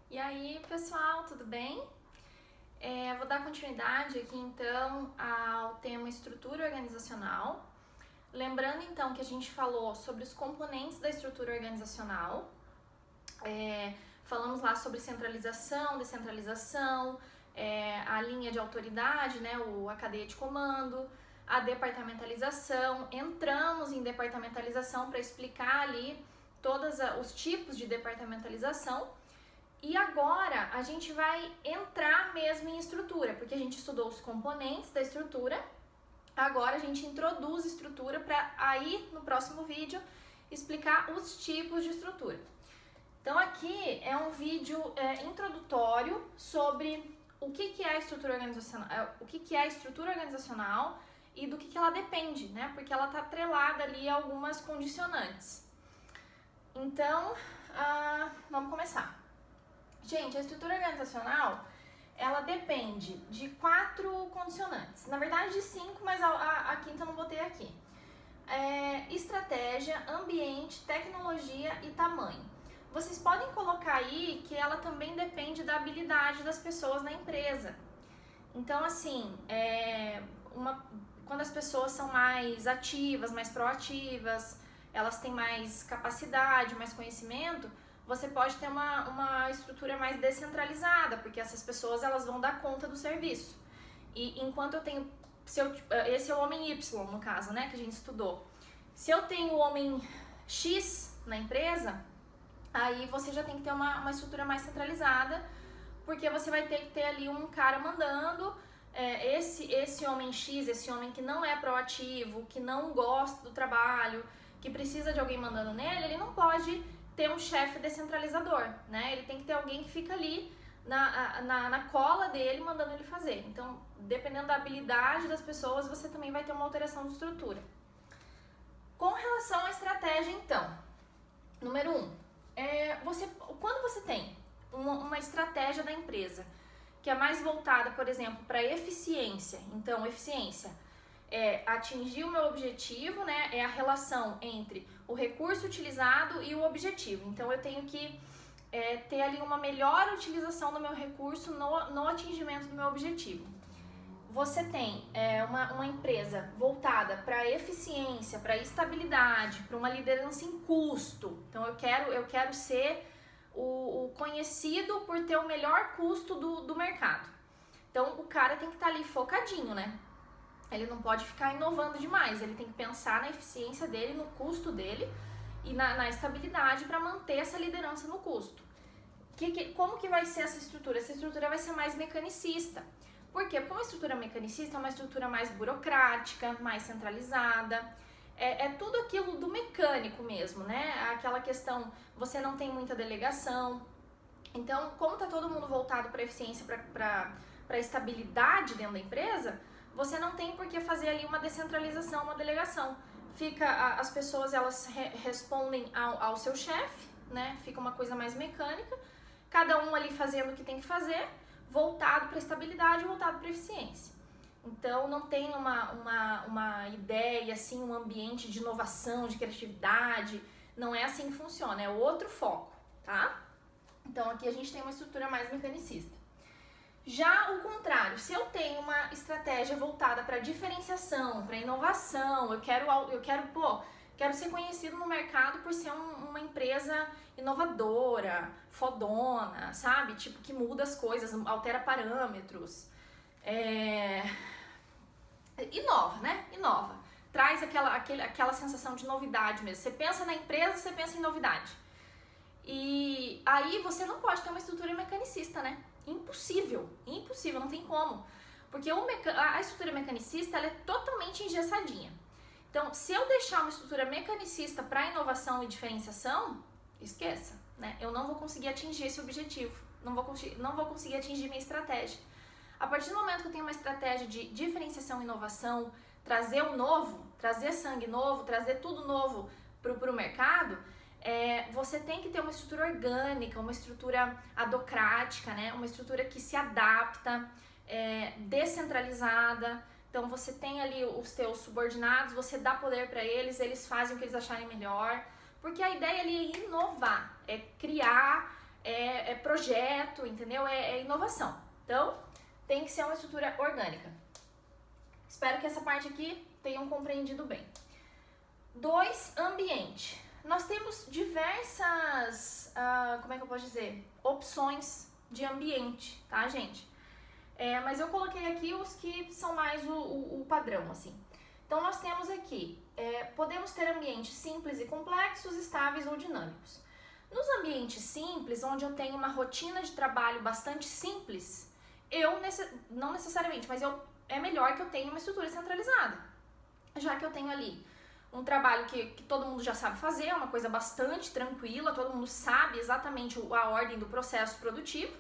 E aí, pessoal, tudo bem? Vou dar continuidade aqui então ao tema estrutura organizacional. Lembrando então que a gente falou sobre os componentes da estrutura organizacional. Falamos lá sobre centralização, descentralização, a linha de autoridade, né, a cadeia de comando, a departamentalização. Entramos em departamentalização para explicar ali todos os tipos de departamentalização. E agora a gente vai entrar mesmo em estrutura, porque a gente estudou os componentes da estrutura. Agora a gente introduz estrutura para aí no próximo vídeo explicar os tipos de estrutura. Então aqui é um vídeo introdutório sobre o que é a estrutura organizacional, e do que ela depende, né? Porque ela está atrelada ali a algumas condicionantes. Então, vamos começar. Gente, a estrutura organizacional, ela depende de 4 condicionantes. Na verdade, de 5, mas a quinta eu não botei aqui. Estratégia, ambiente, tecnologia e tamanho. Vocês podem colocar aí que ela também depende da habilidade das pessoas na empresa. Então, assim, quando as pessoas são mais ativas, mais proativas, elas têm mais capacidade, mais conhecimento, você pode ter uma estrutura mais descentralizada, porque essas pessoas elas vão dar conta do serviço. E enquanto eu tenho, esse é o homem Y no caso, né, que a gente estudou. Se eu tenho o homem X na empresa, aí você já tem que ter uma estrutura mais centralizada, porque você vai ter que ter ali um cara mandando, esse homem X, esse homem que não é proativo, que não gosta do trabalho, que precisa de alguém mandando nele, ele não pode ter um chefe descentralizador, né? Ele tem que ter alguém que fica ali na cola dele, mandando ele fazer. Então, dependendo da habilidade das pessoas, você também vai ter uma alteração de estrutura. Com relação à estratégia, então, número 1, quando você tem uma estratégia da empresa que é mais voltada, por exemplo, para eficiência, então, eficiência atingir o meu objetivo, né? É a relação entre o recurso utilizado e o objetivo. Então eu tenho que ter ali uma melhor utilização do meu recurso no atingimento do meu objetivo. Você tem uma empresa voltada para eficiência, para estabilidade, para uma liderança em custo. Então eu quero ser o conhecido por ter o melhor custo do mercado. Então o cara tem que estar ali focadinho, né? Ele não pode ficar inovando demais, ele tem que pensar na eficiência dele, no custo dele e na estabilidade para manter essa liderança no custo. Como que vai ser essa estrutura? Essa estrutura vai ser mais mecanicista. Por quê? Porque uma estrutura mecanicista é uma estrutura mais burocrática, mais centralizada. É tudo aquilo do mecânico mesmo, né? Aquela questão, você não tem muita delegação. Então, como está todo mundo voltado para eficiência, para estabilidade dentro da empresa, você não tem por que fazer ali uma descentralização, uma delegação. As pessoas elas respondem ao seu chefe, né? Fica uma coisa mais mecânica, cada um ali fazendo o que tem que fazer, voltado para estabilidade, voltado para eficiência. Então não tem uma ideia, assim, um ambiente de inovação, de criatividade, não é assim que funciona, é outro foco, tá? Então aqui a gente tem uma estrutura mais mecanicista. Já o contrário, se eu tenho uma estratégia voltada para diferenciação, para inovação, eu quero ser conhecido no mercado por ser uma empresa inovadora, fodona, sabe? Tipo, que muda as coisas, altera parâmetros, inova, né? Inova. Traz aquela sensação de novidade mesmo. Você pensa na empresa, você pensa em novidade. E aí você não pode ter uma estrutura mecanicista, né? Impossível, não tem como. Porque a estrutura mecanicista ela é totalmente engessadinha. Então, se eu deixar uma estrutura mecanicista para inovação e diferenciação, esqueça, né? Eu não vou conseguir atingir esse objetivo, não vou conseguir atingir minha estratégia. A partir do momento que eu tenho uma estratégia de diferenciação e inovação, trazer o novo, trazer sangue novo, trazer tudo novo para o mercado, você tem que ter uma estrutura orgânica, uma estrutura adocrática, né? Uma estrutura que se adapta, descentralizada. Então você tem ali os teus subordinados, você dá poder para eles, eles fazem o que eles acharem melhor. Porque a ideia ali é inovar, é criar é projeto, entendeu? É inovação. Então, tem que ser uma estrutura orgânica. Espero que essa parte aqui tenham compreendido bem. 2, ambiente. Nós temos diversas, como é que eu posso dizer? Opções de ambiente, tá, gente? Mas eu coloquei aqui os que são mais o padrão, assim. Então, nós temos aqui, podemos ter ambientes simples e complexos, estáveis ou dinâmicos. Nos ambientes simples, onde eu tenho uma rotina de trabalho bastante simples, não necessariamente, mas é melhor que eu tenha uma estrutura centralizada. Já que eu tenho ali um trabalho que todo mundo já sabe fazer, é uma coisa bastante tranquila, todo mundo sabe exatamente a ordem do processo produtivo,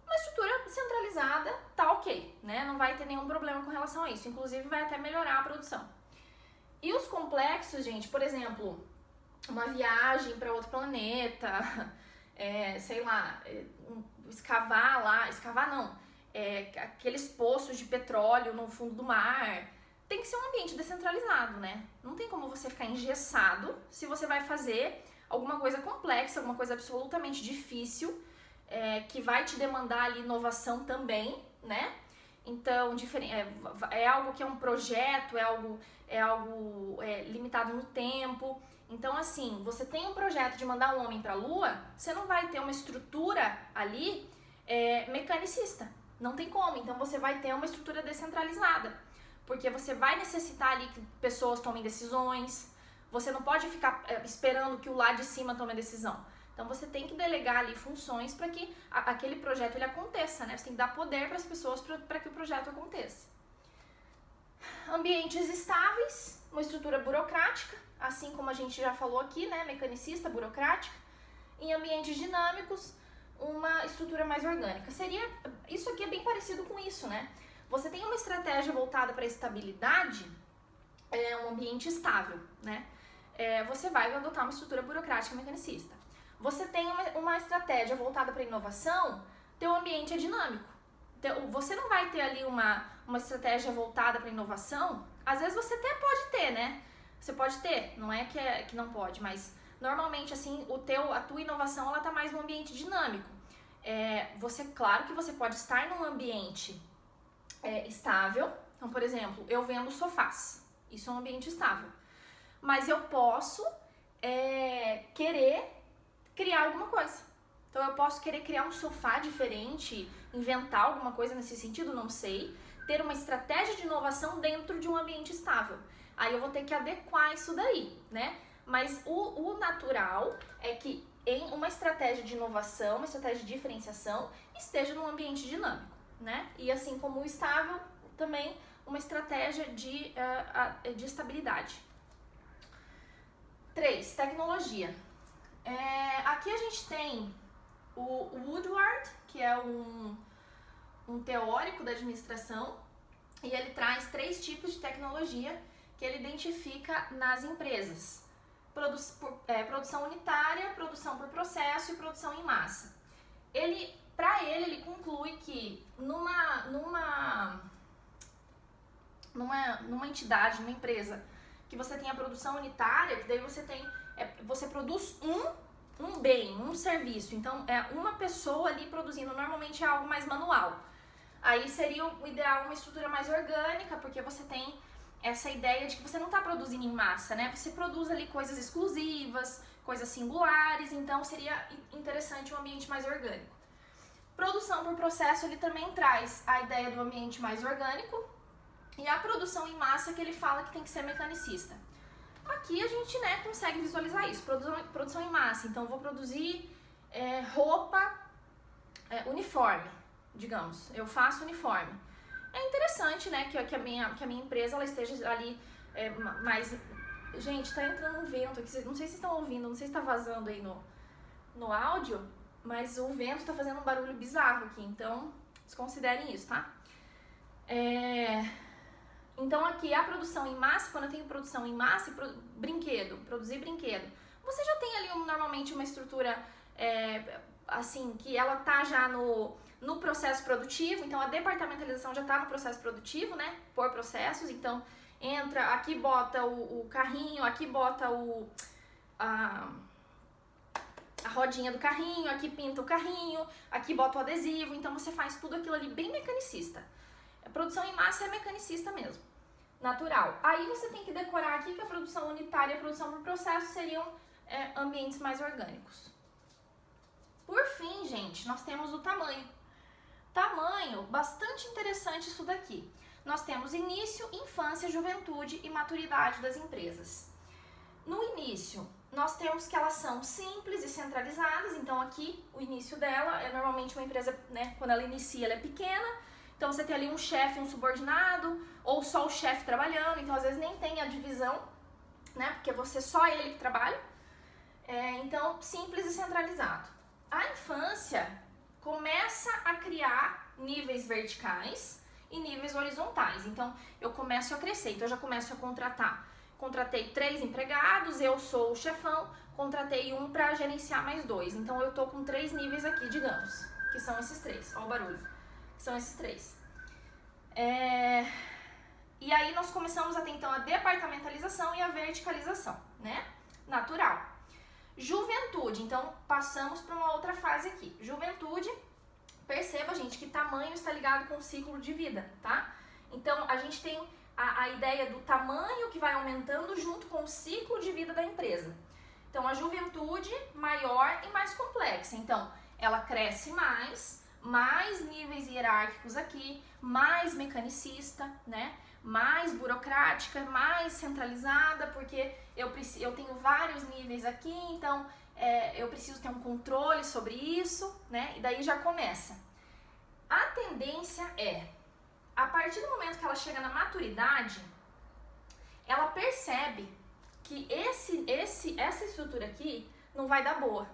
uma estrutura centralizada tá ok, né? Não vai ter nenhum problema com relação a isso, inclusive vai até melhorar a produção. E os complexos, gente, por exemplo, uma viagem para outro planeta, sei lá, escavar não, aqueles poços de petróleo no fundo do mar, tem que ser um ambiente descentralizado, né? Não tem como você ficar engessado se você vai fazer alguma coisa complexa, alguma coisa absolutamente difícil, que vai te demandar ali inovação também, né? Então, é algo que é um projeto, é algo limitado no tempo. Então, assim, você tem um projeto de mandar um homem para a Lua, você não vai ter uma estrutura ali mecanicista. Não tem como. Então, você vai ter uma estrutura descentralizada. Porque você vai necessitar ali que pessoas tomem decisões. Você não pode ficar esperando que o lá de cima tome a decisão. Então, você tem que delegar ali funções para que aquele projeto ele aconteça, né? Você tem que dar poder para as pessoas para que o projeto aconteça. Ambientes estáveis, uma estrutura burocrática, assim como a gente já falou aqui, né? Mecanicista, burocrática. Em ambientes dinâmicos, uma estrutura mais orgânica. Isso aqui é bem parecido com isso, né? Você tem uma estratégia voltada para a estabilidade, um ambiente estável, né? Você vai adotar uma estrutura burocrática mecanicista. Você tem uma estratégia voltada para a inovação, teu ambiente é dinâmico. Então, você não vai ter ali uma estratégia voltada para a inovação, às vezes você até pode ter, né? Você pode ter, não é que não pode, mas normalmente assim, a tua inovação ela tá mais no ambiente dinâmico. Claro que você pode estar num ambiente estável. Então, por exemplo, eu vendo sofás. Isso é um ambiente estável. Mas eu posso querer criar alguma coisa. Então, eu posso querer criar um sofá diferente, inventar alguma coisa nesse sentido, não sei. Ter uma estratégia de inovação dentro de um ambiente estável. Aí eu vou ter que adequar isso daí, né? Mas o natural é que em uma estratégia de inovação, uma estratégia de diferenciação, esteja num ambiente dinâmico, né? E assim como o estável, também uma estratégia de estabilidade. 3, tecnologia. Aqui a gente tem o Woodward, que é um teórico da administração, e ele traz 3 tipos de tecnologia que ele identifica nas empresas. Produção unitária, produção por processo e produção em massa. Para ele conclui que numa entidade, numa empresa, que você tem a produção unitária, que daí você produz um bem, um serviço. Então, uma pessoa ali produzindo, normalmente é algo mais manual. Aí seria o ideal uma estrutura mais orgânica, porque você tem essa ideia de que você não está produzindo em massa, né? Você produz ali coisas exclusivas, coisas singulares, então seria interessante um ambiente mais orgânico. Produção por processo, ele também traz a ideia do ambiente mais orgânico, e a produção em massa que ele fala que tem que ser mecanicista. Aqui a gente, né, consegue visualizar isso, produção em massa. Então, eu vou produzir roupa, uniforme, digamos, eu faço uniforme. É interessante, né, que a minha empresa ela esteja ali mais... Gente, tá entrando um vento aqui, não sei se vocês estão ouvindo, não sei se tá vazando aí no áudio, mas o vento tá fazendo um barulho bizarro aqui, então desconsiderem isso, tá? Então aqui a produção em massa, quando eu tenho produção em massa, produzir brinquedo, você já tem ali normalmente uma estrutura assim, que ela tá já no processo produtivo, então a departamentalização já tá no processo produtivo, né, por processos, então entra, aqui bota o carrinho, aqui bota a rodinha do carrinho, aqui pinta o carrinho, aqui bota o adesivo, então você faz tudo aquilo ali bem mecanicista. A produção em massa é mecanicista mesmo, natural. Aí você tem que decorar aqui que a produção unitária e a produção por processo seriam ambientes mais orgânicos. Por fim, gente, nós temos o tamanho. Tamanho, bastante interessante isso daqui. Nós temos início, infância, juventude e maturidade das empresas. No início, nós temos que elas são simples e centralizadas, então aqui o início dela é normalmente uma empresa, né, quando ela inicia ela é pequena, então você tem ali um chefe, um subordinado, ou só o chefe trabalhando, então às vezes nem tem a divisão, né, porque você só ele que trabalha, então simples e centralizado. A infância começa a criar níveis verticais e níveis horizontais, então eu começo a crescer, então eu já começo a contratei 3 empregados, eu sou o chefão, contratei um para gerenciar mais 2. Então eu tô com 3 níveis aqui, digamos, que são esses 3. Olha o barulho. Que são esses 3. E aí nós começamos a ter então a departamentalização e a verticalização, né? Natural. Juventude, então passamos para uma outra fase aqui. Juventude, perceba, gente, que tamanho está ligado com o ciclo de vida, tá? Então a gente tem a ideia do tamanho que vai aumentando junto com o ciclo de vida da empresa. Então, a juventude maior e mais complexa. Então, ela cresce mais níveis hierárquicos aqui, mais mecanicista, né? Mais burocrática, mais centralizada, porque eu tenho vários níveis aqui, então eu preciso ter um controle sobre isso, né? E daí já começa. A tendência a partir do momento que ela chega na maturidade, ela percebe que essa estrutura aqui não vai dar boa.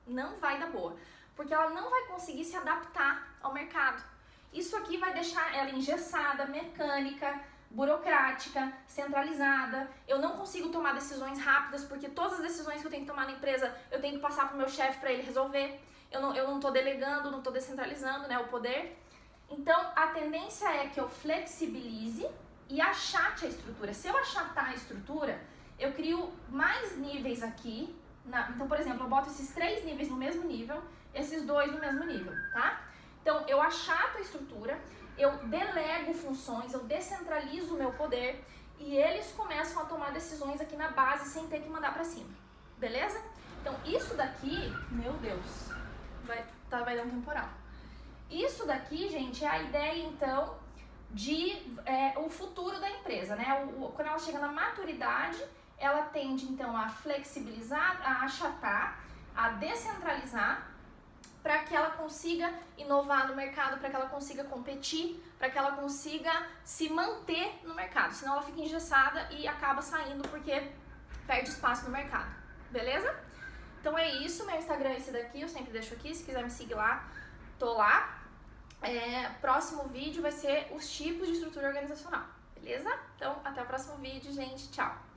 Não vai dar boa. Porque ela não vai conseguir se adaptar ao mercado. Isso aqui vai deixar ela engessada, mecânica, burocrática, centralizada. Eu não consigo tomar decisões rápidas, porque todas as decisões que eu tenho que tomar na empresa, eu tenho que passar para o meu chefe para ele resolver. Eu não estou delegando, não estou descentralizando, né, o poder. Então, a tendência é que eu flexibilize e achate a estrutura. Se eu achatar a estrutura, eu crio mais níveis aqui. Então, por exemplo, eu boto esses 3 níveis no mesmo nível, esses 2 no mesmo nível, tá? Então, eu achato a estrutura, eu delego funções, eu descentralizo o meu poder e eles começam a tomar decisões aqui na base sem ter que mandar pra cima, beleza? Então, isso daqui, meu Deus, vai dar um temporal. Isso daqui, gente, é a ideia, então, de o futuro da empresa, né? Quando ela chega na maturidade, ela tende, então, a flexibilizar, a achatar, a descentralizar, para que ela consiga inovar no mercado, para que ela consiga competir, para que ela consiga se manter no mercado. Senão ela fica engessada e acaba saindo porque perde espaço no mercado, beleza? Então é isso, meu Instagram é esse daqui, eu sempre deixo aqui, se quiser me seguir lá, tô lá. Próximo vídeo vai ser os tipos de estrutura organizacional, beleza? Então, até o próximo vídeo, gente. Tchau!